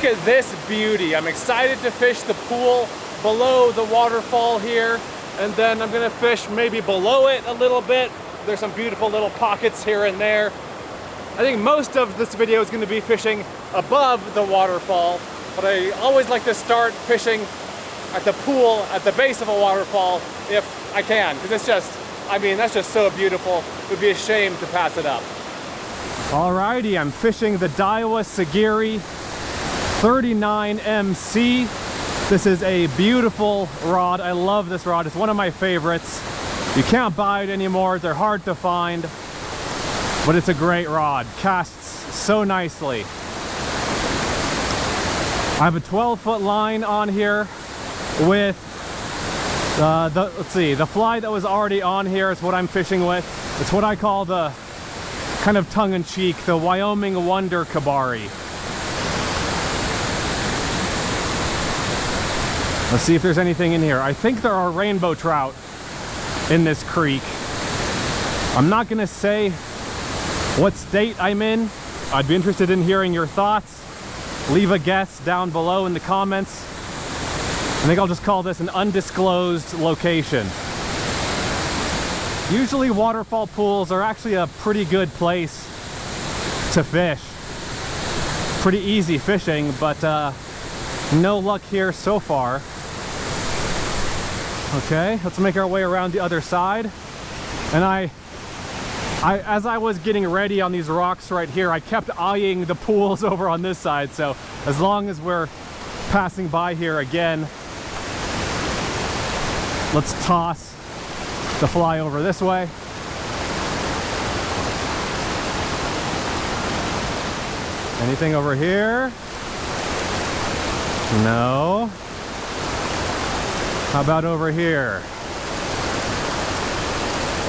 at this beauty. I'm excited to fish the pool below the waterfall here, and then I'm gonna fish maybe below it a little bit. There's some beautiful little pockets here and there. I think most of this video is gonna be fishing above the waterfall, but I always like to start fishing at the pool at the base of a waterfall if I can, because it's just, I mean, that's just so beautiful. It would be a shame to pass it up. Alrighty, I'm fishing the Daiwa Sagiri 39MC. This is a beautiful rod. I love this rod. It's one of my favorites. You can't buy it anymore. They're hard to find, but it's a great rod. Casts so nicely. I have a 12-foot line on here with the fly that was already on here is what I'm fishing with. It's what I call the kind of tongue-in-cheek, the Wyoming Wonder Kebari. Let's see if there's anything in here. I think there are rainbow trout in this creek. I'm not gonna say what state I'm in. I'd be interested in hearing your thoughts. Leave a guess down below in the comments. I think I'll just call this an undisclosed location. Usually waterfall pools are actually a pretty good place to fish. Pretty easy fishing, but no luck here so far. Okay, let's make our way around the other side. And as I was getting ready on these rocks right here, I kept eyeing the pools over on this side. So as long as we're passing by here again, let's toss the fly over this way. Anything over here? No. How about over here?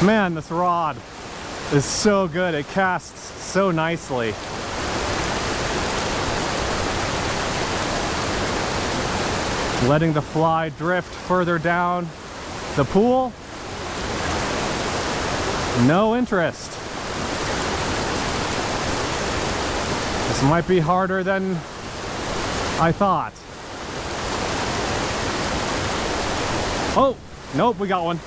Man, this rod is so good. It casts so nicely. Letting the fly drift further down the pool. No interest. This might be harder than I thought. Oh, nope, we got one.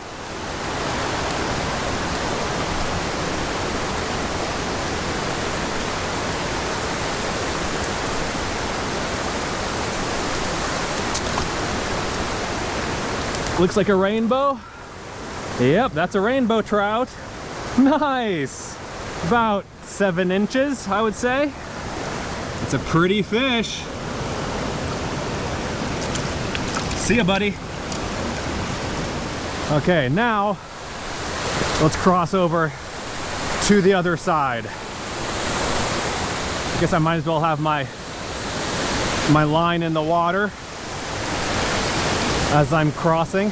Looks like a rainbow. Yep, that's a rainbow trout. Nice. About 7 inches, I would say. It's a pretty fish. See ya, buddy. Okay, now let's cross over to the other side. I guess I might as well have my line in the water as I'm crossing.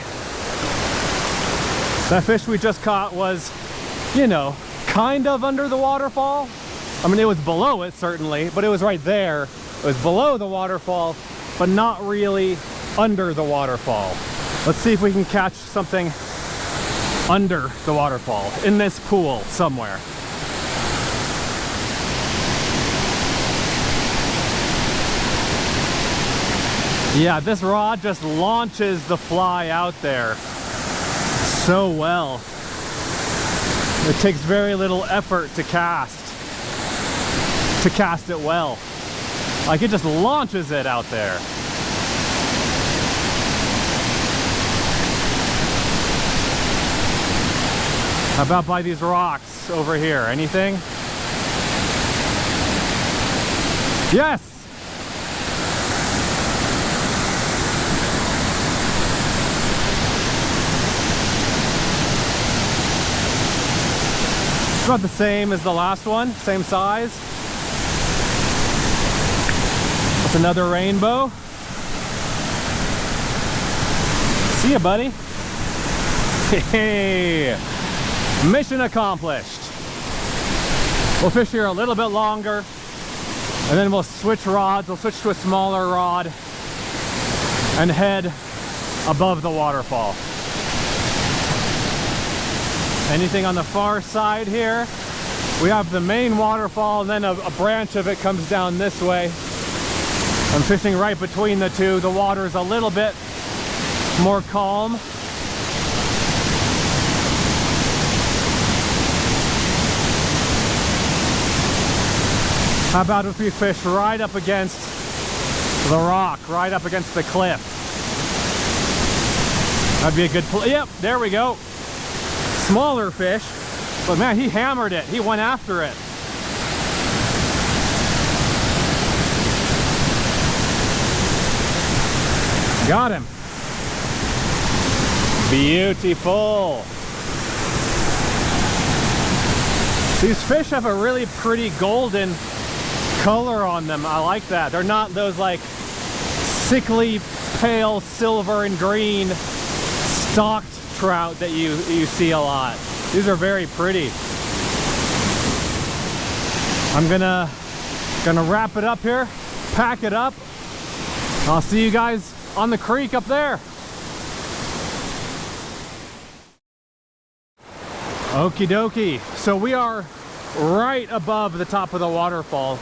That fish we just caught was, you know, kind of under the waterfall. I mean, it was below it certainly, but it was right there. It was below the waterfall, but not really under the waterfall. Let's see if we can catch something under the waterfall in this pool somewhere. Yeah, this rod just launches the fly out there so well. It takes very little effort to cast it well. Like, it just launches it out there. How about by these rocks over here? Anything? Yes! It's about the same as the last one, same size. That's another rainbow. See ya, buddy. Hey, mission accomplished. We'll fish here a little bit longer, and then we'll switch rods. We'll switch to a smaller rod and head above the waterfall. Anything on the far side here? We have the main waterfall, and then a branch of it comes down this way. I'm fishing right between the two. The water is a little bit more calm. How about if we fish right up against the rock, right up against the cliff? That'd be a good play. Yep, there we go. Smaller fish, but man, he hammered it. He went after it. Got him. Beautiful. These fish have a really pretty golden color on them. I like that. They're not those like sickly pale silver and green stocked trout that you see a lot. These are very pretty. I'm gonna wrap it up here, pack it up. I'll see you guys on the creek up there. Okie dokie. So we are right above the top of the waterfall.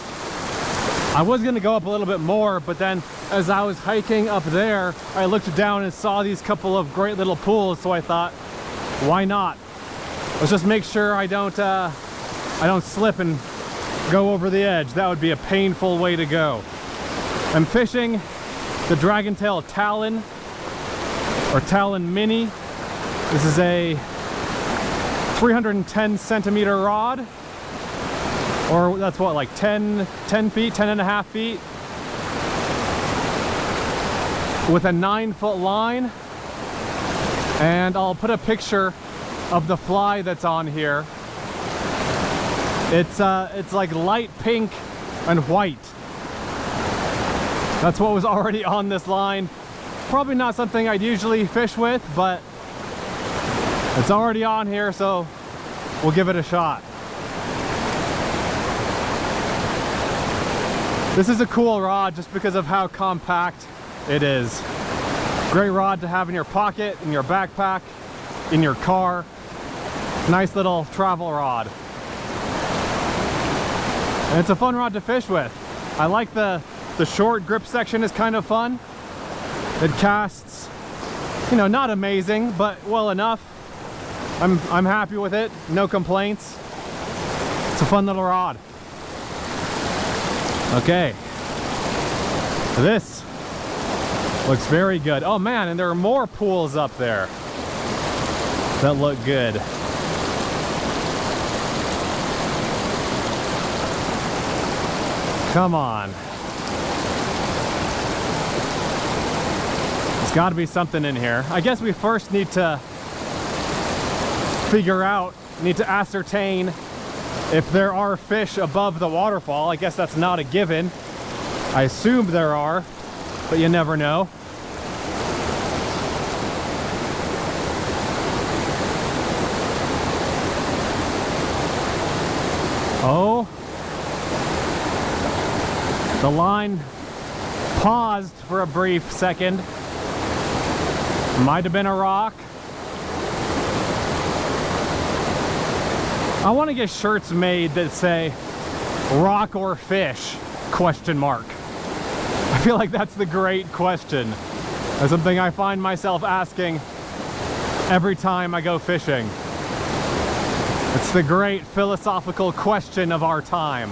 I was gonna go up a little bit more, but then as I was hiking up there, I looked down and saw these couple of great little pools, so I thought, why not? Let's just make sure I don't slip and go over the edge. That would be a painful way to go. I'm fishing the Dragontail Talon, or Talon Mini. This is a 310 centimeter rod, or that's what, like 10 feet, 10 and a half feet, with a 9-foot line. And I'll put a picture of the fly that's on here. It's like light pink and white. That's what was already on this line. Probably not something I'd usually fish with, but it's already on here, so we'll give it a shot. This is a cool rod just because of how compact it is. Great rod to have in your pocket, in your backpack, in your car. Nice little travel rod. And it's a fun rod to fish with. I like the short grip section is kind of fun. It casts, you know, not amazing, but well enough. I'm happy with it, no complaints. It's a fun little rod. Okay, this looks very good. Oh man, and there are more pools up there that look good. Come on. There's got to be something in here. I guess we first need to ascertain if there are fish above the waterfall. I guess that's not a given. I assume there are, but you never know. Oh, the line paused for a brief second. Might have been a rock. I want to get shirts made that say rock or fish ? I feel like that's the great question. That's something I find myself asking every time I go fishing. It's the great philosophical question of our time.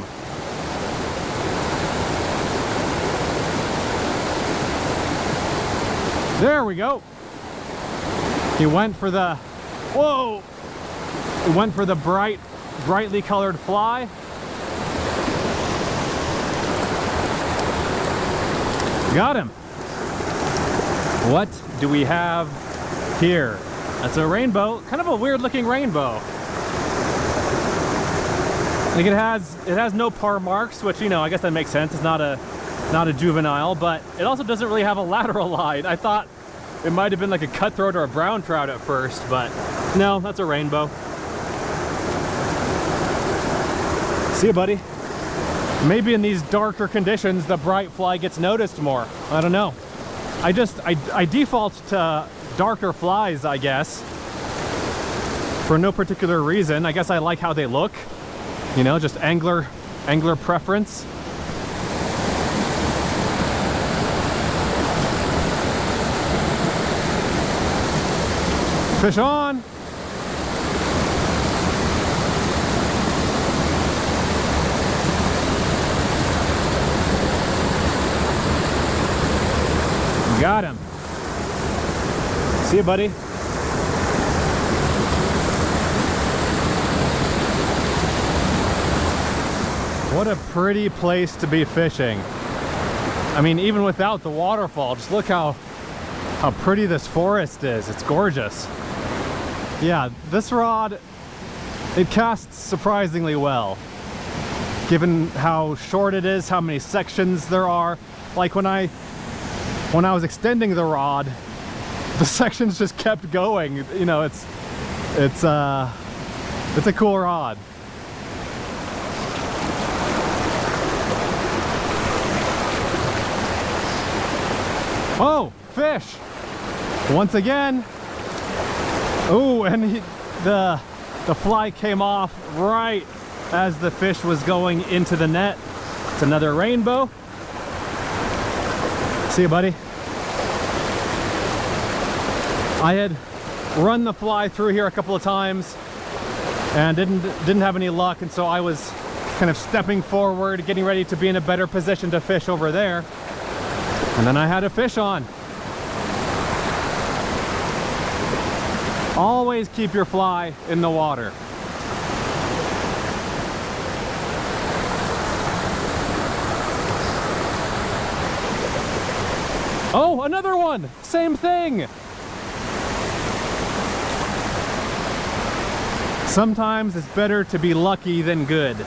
There we go. He went for the, whoa! He went for the brightly colored fly. Got him. What do we have here? That's a rainbow, kind of a weird looking rainbow. I think it has no par marks, which, you know, I guess that makes sense. It's not a juvenile, but it also doesn't really have a lateral line. I thought it might have been like a cutthroat or a brown trout at first, but no, that's a rainbow. See you, buddy. Maybe in these darker conditions, the bright fly gets noticed more. I don't know. I default to darker flies, I guess, for no particular reason. I guess I like how they look. You know, just angler preference. Fish on. Got him. See you, buddy. What a pretty place to be fishing. I mean, even without the waterfall, just look how pretty this forest is. It's gorgeous. Yeah, this rod, it casts surprisingly well. Given how short it is, how many sections there are. Like when I was extending the rod, the sections just kept going. You know, it's a cool rod. Oh, fish! Once again. Oh, and the fly came off right as the fish was going into the net. It's another rainbow. See you, buddy. I had run the fly through here a couple of times and didn't have any luck, and so I was kind of stepping forward, getting ready to be in a better position to fish over there. And then I had a fish on. Always keep your fly in the water. Oh, another one! Same thing! Sometimes it's better to be lucky than good.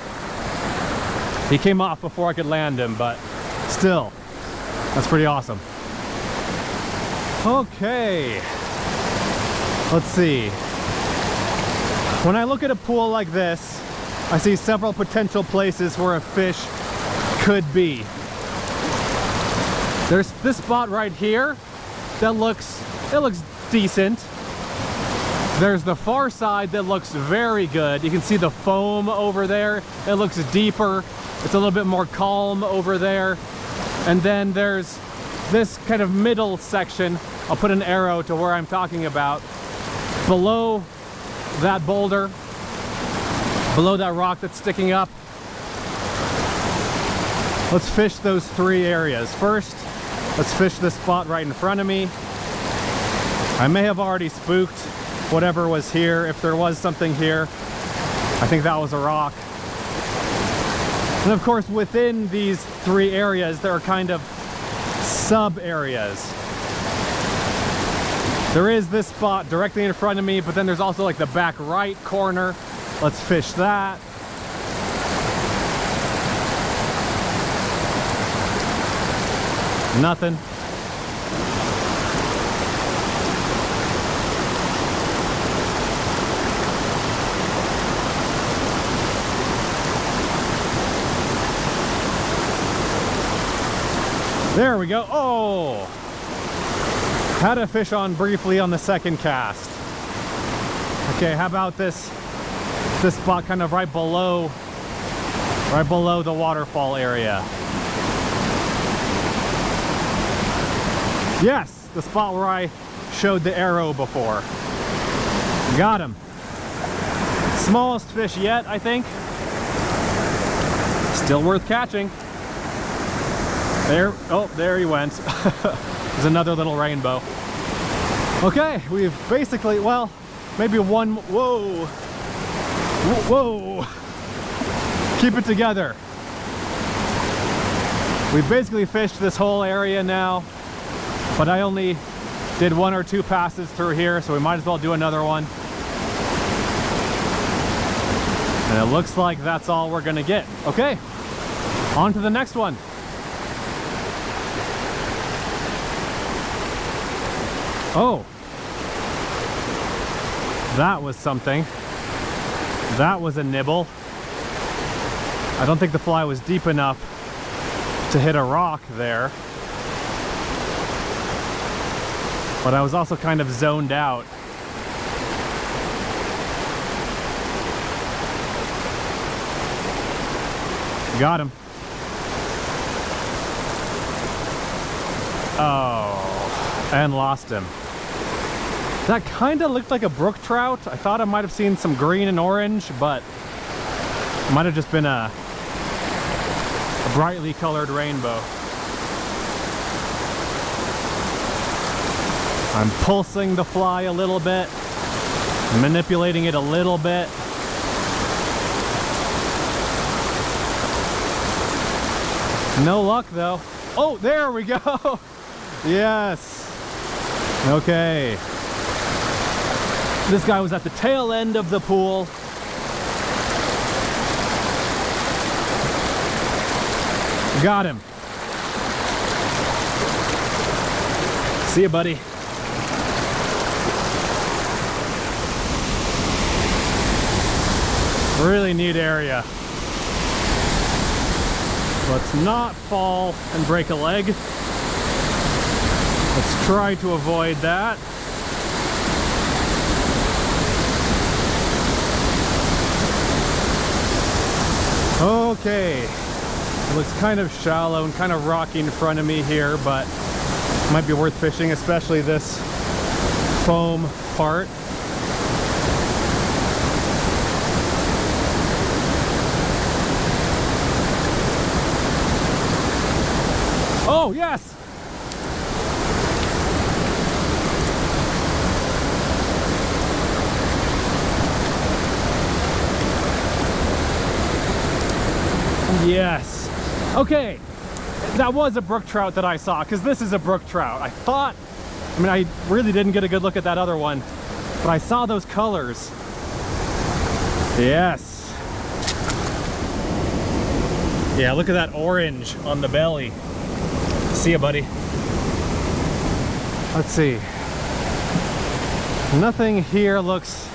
He came off before I could land him, but still, that's pretty awesome. Okay. Let's see. When I look at a pool like this, I see several potential places where a fish could be. There's this spot right here that looks decent. There's the far side that looks very good. You can see the foam over there. It looks deeper. It's a little bit more calm over there. And then there's this kind of middle section. I'll put an arrow to where I'm talking about. Below that boulder, below that rock that's sticking up. Let's fish those three areas. First, let's fish this spot right in front of me. I may have already spooked whatever was here, if there was something here. I think that was a rock. And of course, within these three areas, there are kind of sub areas. There is this spot directly in front of me, but then there's also like the back right corner. Let's fish that. Nothing. There we go. Oh! Had a fish on briefly on the second cast. Okay, how about this spot kind of right below the waterfall area? Yes, the spot where I showed the arrow before. Got him. Smallest fish yet, I think. Still worth catching. There, oh, there he went. There's another little rainbow. Okay, we've basically, well, maybe one, whoa. Whoa. Keep it together. We've basically fished this whole area now, but I only did one or two passes through here, so we might as well do another one. And it looks like that's all we're gonna get. Okay, on to the next one. Oh, that was something. That was a nibble. I don't think the fly was deep enough to hit a rock there. But I was also kind of zoned out. Got him. Oh, and lost him. That kind of looked like a brook trout. I thought I might have seen some green and orange, but it might have just been a brightly colored rainbow. I'm pulsing the fly a little bit, manipulating it a little bit. No luck though. Oh, there we go. Yes. Okay. This guy was at the tail end of the pool. Got him. See ya, buddy. Really neat area. Let's not fall and break a leg. Let's try to avoid that. Okay. It looks kind of shallow and kind of rocky in front of me here, but might be worth fishing, especially this foam part. Oh, yes! Yes. Okay. That was a brook trout that I saw, because this is a brook trout. I thought, I mean, I really didn't get a good look at that other one, but I saw those colors. Yes. Yeah, look at that orange on the belly. See ya, buddy. Let's see. Nothing here looks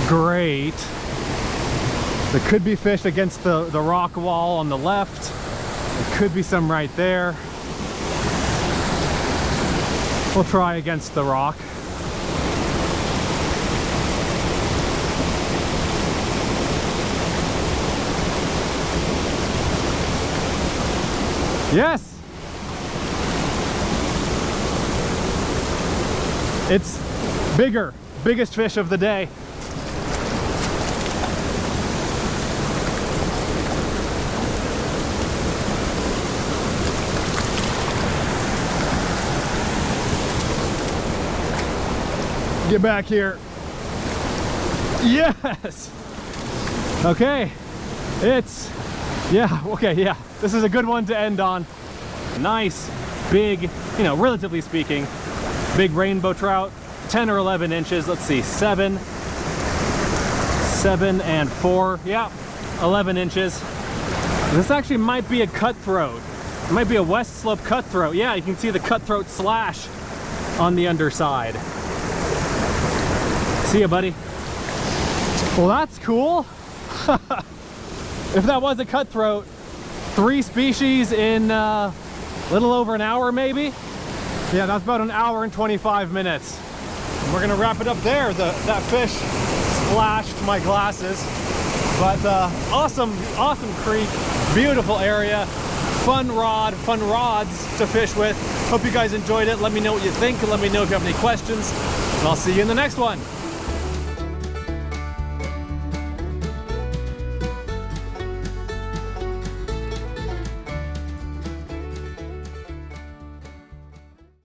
great. There could be fish against the rock wall on the left. There could be some right there. We'll try against the rock. Yes! It's bigger, biggest fish of the day. Get back here. Yes! Okay, it's, yeah, okay, yeah. This is a good one to end on. Nice, big, you know, relatively speaking, big rainbow trout, 10 or 11 inches. Let's see, 7 and 4, yeah, 11 inches. This actually might be a cutthroat. It might be a west slope cutthroat. Yeah, you can see the cutthroat slash on the underside. See ya, buddy. Well, that's cool. If that was a cutthroat, 3 species in a little over an hour, maybe? Yeah, that's about an hour and 25 minutes. And we're gonna wrap it up there. That fish splashed my glasses. But awesome creek, beautiful area, fun rods to fish with. Hope you guys enjoyed it. Let me know what you think, and let me know if you have any questions. And I'll see you in the next one.